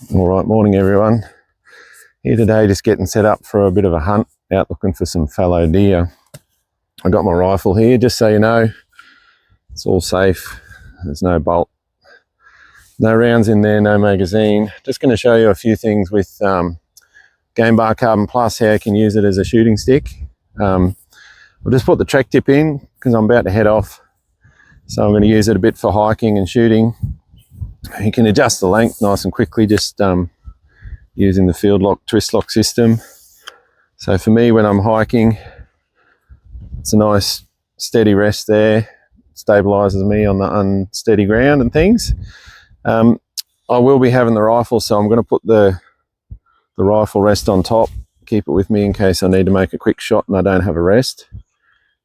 All right, morning everyone. Here today just getting set up for a bit of a hunt, out looking for some fallow deer. I got my rifle here, just so you know, it's all safe. There's no bolt, no rounds in there, no magazine. Just going to show you a few things with Game Bar Carbon Plus, how you can use it as a shooting stick. I'll just put the Trek tip in because I'm about to head off. So I'm going to use it a bit for hiking and shooting. You can adjust the length nice and quickly, just using the field lock, twist lock system. So for me, when I'm hiking, it's a nice steady rest there. Stabilizes me on the unsteady ground and things. I will be having the rifle, so I'm going to put the rifle rest on top, keep it with me in case I need to make a quick shot and I don't have a rest.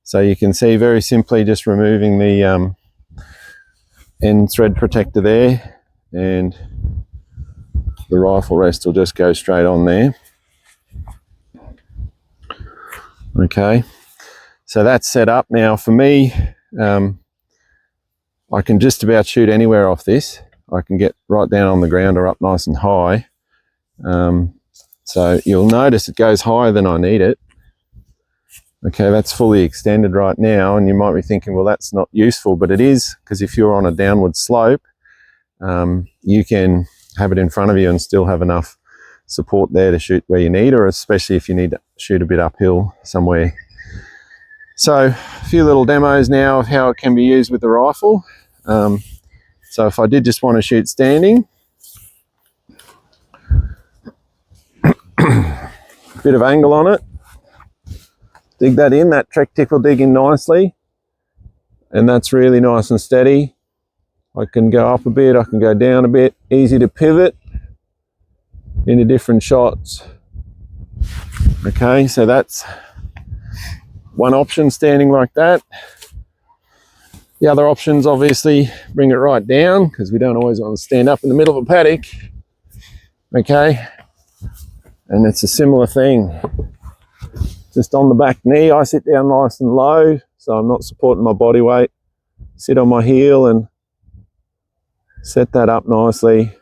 So you can see very simply just removing the end thread protector there, and the rifle rest will just go straight on there. Okay, so that's set up. Now for me, I can just about shoot anywhere off this. I can get right down on the ground or up nice and high. So you'll notice it goes higher than I need it. Okay, that's fully extended right now, and you might be thinking, well, that's not useful, but it is, because if you're on a downward slope, you can have it in front of you and still have enough support there to shoot where you need, or especially if you need to shoot a bit uphill somewhere. So a few little demos now of how it can be used with the rifle. So if I did just want to shoot standing, bit of angle on it, dig that in, that Trek tip will dig in nicely, and that's really nice and steady. I can go up a bit, I can go down a bit, easy to pivot into different shots. Okay, so that's one option, standing like that. The other options, obviously, bring it right down, because we don't always want to stand up in the middle of a paddock. Okay, and it's a similar thing. Just on the back knee, I sit down nice and low, so I'm not supporting my body weight. Sit on my heel and set that up nicely.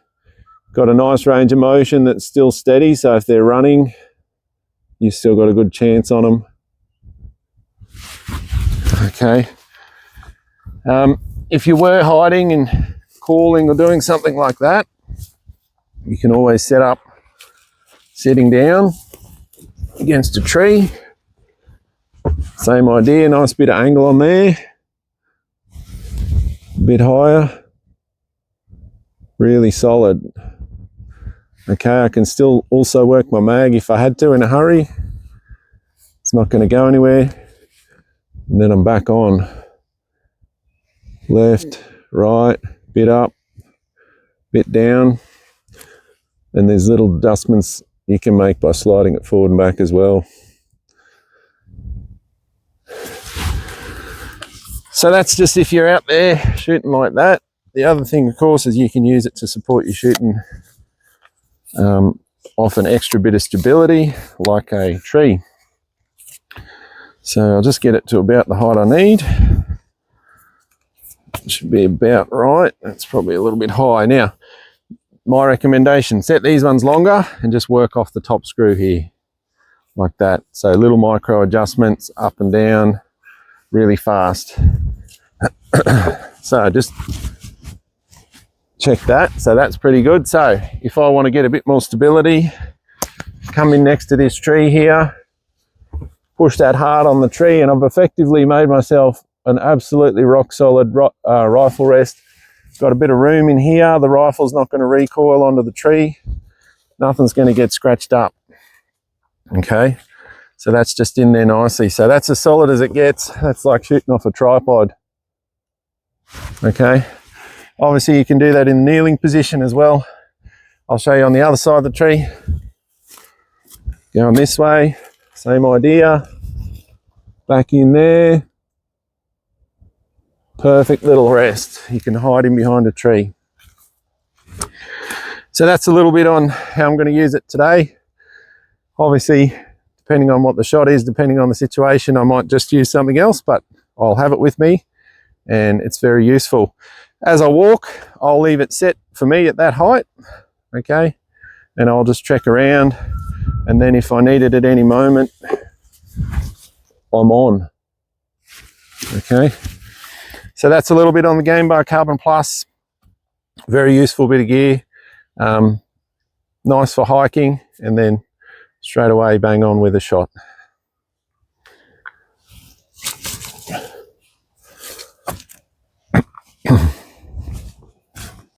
Got a nice range of motion that's still steady, so if they're running, you've still got a good chance on them. Okay. If you were hiding and calling or doing something like that, you can always set up sitting down against a tree. Same idea, nice bit of angle on there, a bit higher, really solid. Okay, I can still also work my mag if I had to in a hurry. It's not going to go anywhere. And then I'm back on. Left, right, bit up, bit down. And there's little adjustments you can make by sliding it forward and back as well. So that's just if you're out there shooting like that. The other thing, of course, is you can use it to support your shooting off an extra bit of stability, like a tree. So I'll just get it to about the height I need. It should be about right. That's probably a little bit high. Now, my recommendation, set these ones longer and just work off the top screw here, like that. So little micro adjustments up and down, really fast. So just check that. So that's pretty good. So if I want to get a bit more stability, come in next to this tree here, push that hard on the tree, and I've effectively made myself an absolutely rock solid rifle rest. Got a bit of room in here. The rifle's not going to recoil onto the tree. Nothing's going to get scratched up. Okay, so that's just in there nicely. So that's as solid as it gets. That's like shooting off a tripod. Okay, obviously you can do that in the kneeling position as well. I'll show you on the other side of the tree. Going this way, same idea. Back in there. Perfect little rest. You can hide in behind a tree. So that's a little bit on how I'm going to use it today. Obviously, depending on what the shot is, depending on the situation, I might just use something else, but I'll have it with me and it's very useful. As I walk, I'll leave it set for me at that height. Okay, and I'll just trek around, and then if I need it at any moment, I'm on. Okay, so that's a little bit on the Game Bar Carbon Plus. Very useful bit of gear, nice for hiking, and then straight away bang on with a shot.